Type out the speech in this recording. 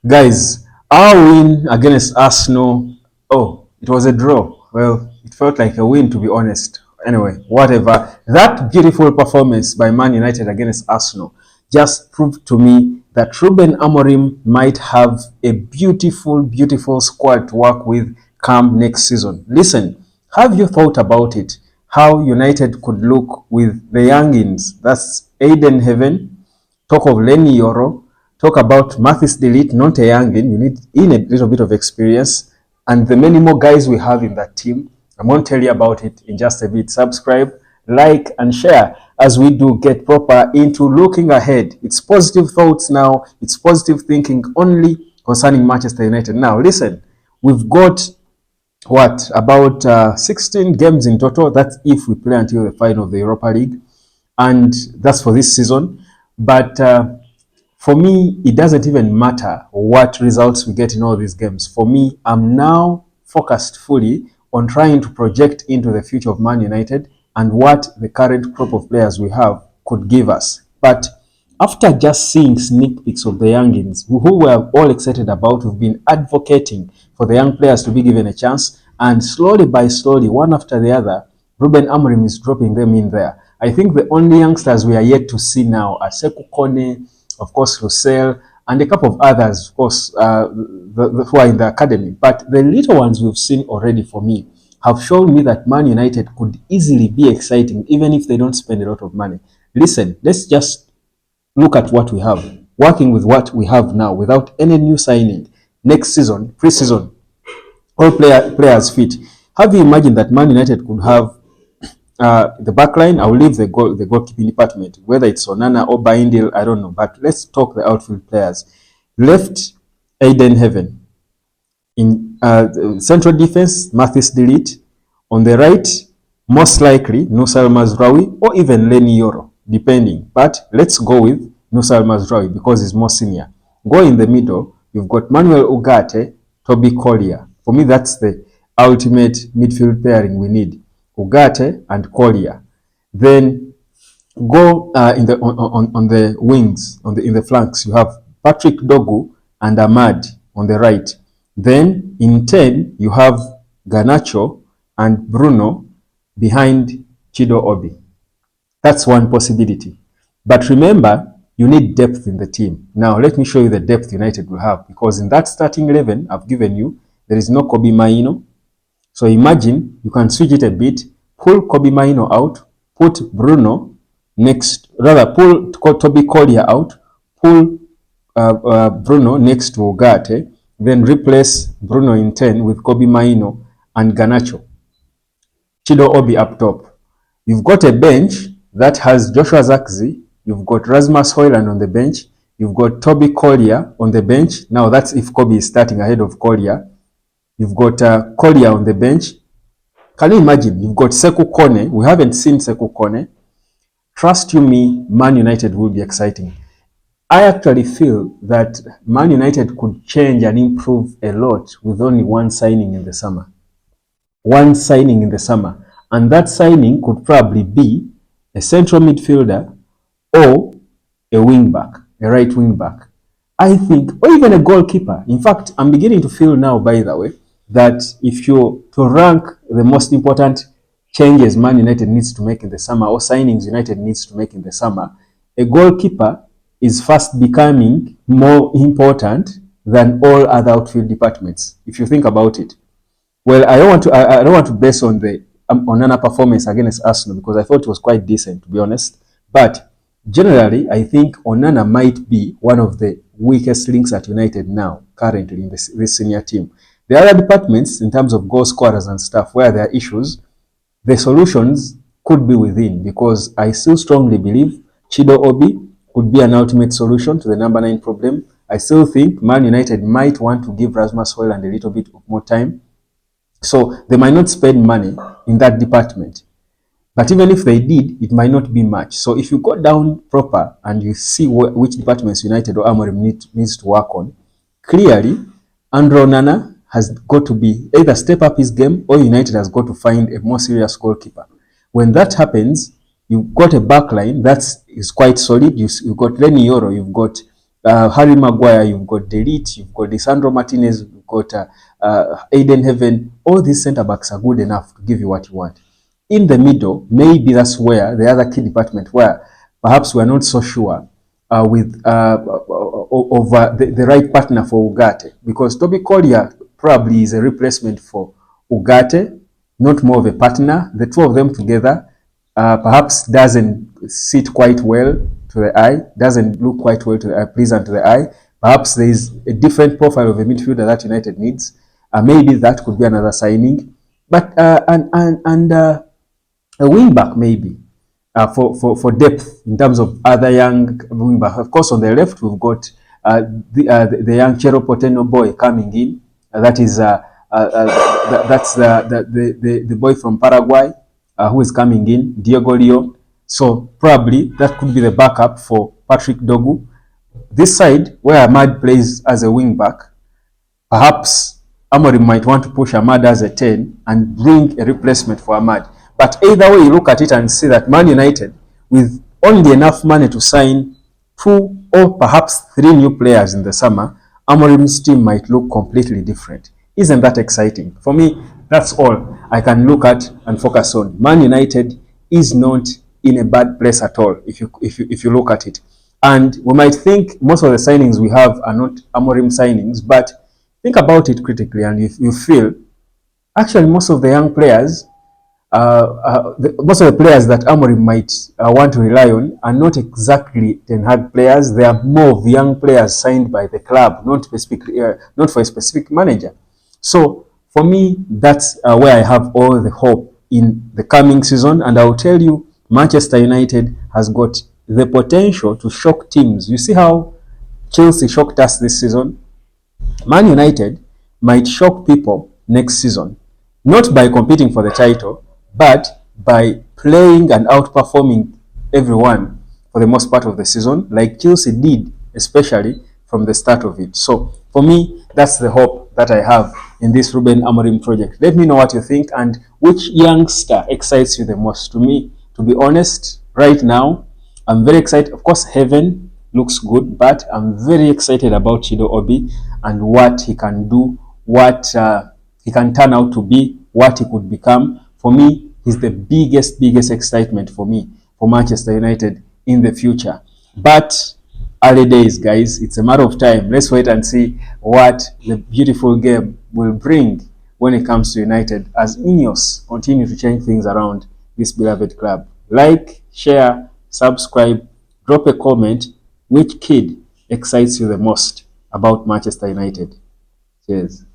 Guys, our win against Arsenal, oh, it was a draw. Well, it felt like a win, to be honest. Anyway, whatever. That beautiful performance by Man United against Arsenal just proved to me that Ruben Amorim might have a beautiful, beautiful squad to work with come next season. Listen, have you thought about it? How United could look with the youngins? That's Aiden Heaven, talk of Lenny Yoro, talk about Mathis Delete, not a youngin. You need a little bit of experience, and the many more guys we have in that team. I'm going to tell you about it in just a bit. Subscribe, like, and share as we do get proper into looking ahead. It's positive thoughts now. It's positive thinking only concerning Manchester United. Now, listen, we've got about 16 games in total. That's if we play until the final of the Europa League, and that's for this season. But for me, it doesn't even matter what results we get in all these games. For me, I'm now focused fully on trying to project into the future of Man United and what the current crop of players we have could give us. But after just seeing sneak peeks of the youngins, who we're all excited about, we've been advocating for the young players to be given a chance, and slowly by slowly, one after the other, Ruben Amorim is dropping them in there. I think the only youngsters we are yet to see now are Sekou Kone, of course, Russell, and a couple of others, of course, who are in the academy. But the little ones we've seen already, for me, have shown me that Man United could easily be exciting, even if they don't spend a lot of money. Listen, let's just look at what we have. Working with what we have now, without any new signing, next season, pre-season, all players fit. Have you imagined that Man United could have the back line? I will leave the goalkeeping department, whether it's Onana or Baindil, I don't know. But let's talk the outfield players. Left, Aiden Heaven. In central defense, Mathis Delete. On the right, most likely Nusal Mazraoui or even Lenny Yoro, depending. But let's go with Nusal Mazraoui because he's more senior. Go in the middle, you've got Manuel Ugarte, Toby Collier. For me, that's the ultimate midfield pairing we need. Ugarte and Collier. Then go on the wings, in the flanks. You have Patrick Dogu and Ahmad on the right. Then in 10, you have Garnacho and Bruno behind Chido Obi. That's one possibility. But remember, you need depth in the team. Now, let me show you the depth United will have, because in that starting 11 I've given you, there is no Kobe Maino. So imagine you can switch it a bit, pull Kobe Maino out, put Bruno pull Toby Collier out, pull Bruno next to Ugarte, then replace Bruno in 10 with Kobe Maino and Garnacho. Chido Obi up top. You've got a bench that has Joshua Zirkzee, you've got Rasmus Højlund on the bench, you've got Toby Collier on the bench. Now that's if Kobe is starting ahead of Collier. You've got Collier on the bench. Can you imagine? You've got Sekou Kone. We haven't seen Sekou Kone. Trust you me, Man United will be exciting. I actually feel that Man United could change and improve a lot with only one signing in the summer. One signing in the summer. And that signing could probably be a central midfielder or a wing back, a right wing back. I think, or even a goalkeeper. In fact, I'm beginning to feel now, by the way, that if you to rank the most important changes Man United needs to make in the summer, or signings United needs to make in the summer, a goalkeeper is fast becoming more important than all other outfield departments, if you think about it. Well, I don't want to base on the Onana performance against Arsenal, because I thought it was quite decent, to be honest. But generally, I think Onana might be one of the weakest links at United now, currently in this senior team. The other departments, in terms of goal scorers and stuff, where there are issues, the solutions could be within, because I still strongly believe Chido Obi could be an ultimate solution to the number 9 problem. I still think Man United might want to give Rasmus Højlund a little bit more time. So they might not spend money in that department. But even if they did, it might not be much. So if you go down proper and you see which departments United or Amorim needs to work on, clearly, Andre Onana has got to be either step up his game, or United has got to find a more serious goalkeeper. When that happens, you've got a back line that is quite solid. You've got Lenny Yoro, you've got Harry Maguire, you've got Delete, you've got Lisandro Martinez, you've got Aiden Heaven. All these centre backs are good enough to give you what you want. In the middle, maybe that's where the other key department, where perhaps we're not so sure with of the right partner for Ugarte, because Toby Collier probably is a replacement for Ugarte, not more of a partner. The two of them together perhaps doesn't sit quite well to the eye, doesn't look quite well to the eye, pleasant to the eye. Perhaps there is a different profile of a midfielder that United needs. Maybe that could be another signing. But a wing back maybe for depth in terms of other young wing back. Of course, on the left we've got the young Chero Poteno boy coming in. That is that's the boy from Paraguay who is coming in, Diego Leon. So probably that could be the backup for Patrick Dogu. This side where Ahmad plays as a wing back, perhaps Amorim might want to push Ahmad as a 10 and bring a replacement for Ahmad. But either way, you look at it and see that Man United, with only enough money to sign 2 or perhaps 3 new players in the summer, Amorim's team might look completely different. Isn't that exciting? For me, that's all I can look at and focus on. Man United is not in a bad place at all if you look at it. And we might think most of the signings we have are not Amorim signings, but think about it critically, and if you feel actually most of the young players, most of the players that Amorim might want to rely on are not exactly Ten Hag players. They are more of young players signed by the club, not for a specific manager. So for me, that's where I have all the hope in the coming season, and I will tell you, Manchester United has got the potential to shock teams. You see how Chelsea shocked us this season? Man United might shock people next season, not by competing for the title, but by playing and outperforming everyone for the most part of the season, like Chelsea did, especially from the start of it. So for me, that's the hope that I have in this Ruben Amorim project. Let me know what you think and which youngster excites you the most. To me, to be honest, right now, I'm very excited. Of course, Heaven looks good, but I'm very excited about Chido Obi and what he can do, what he can turn out to be, what he could become. For me, he's the biggest excitement for me, for Manchester United in the future. But early days, guys, it's a matter of time. Let's wait and see what the beautiful game will bring when it comes to United as Ineos continue to change things around this beloved club. Like, share, subscribe, drop a comment. Which kid excites you the most about Manchester United? Cheers.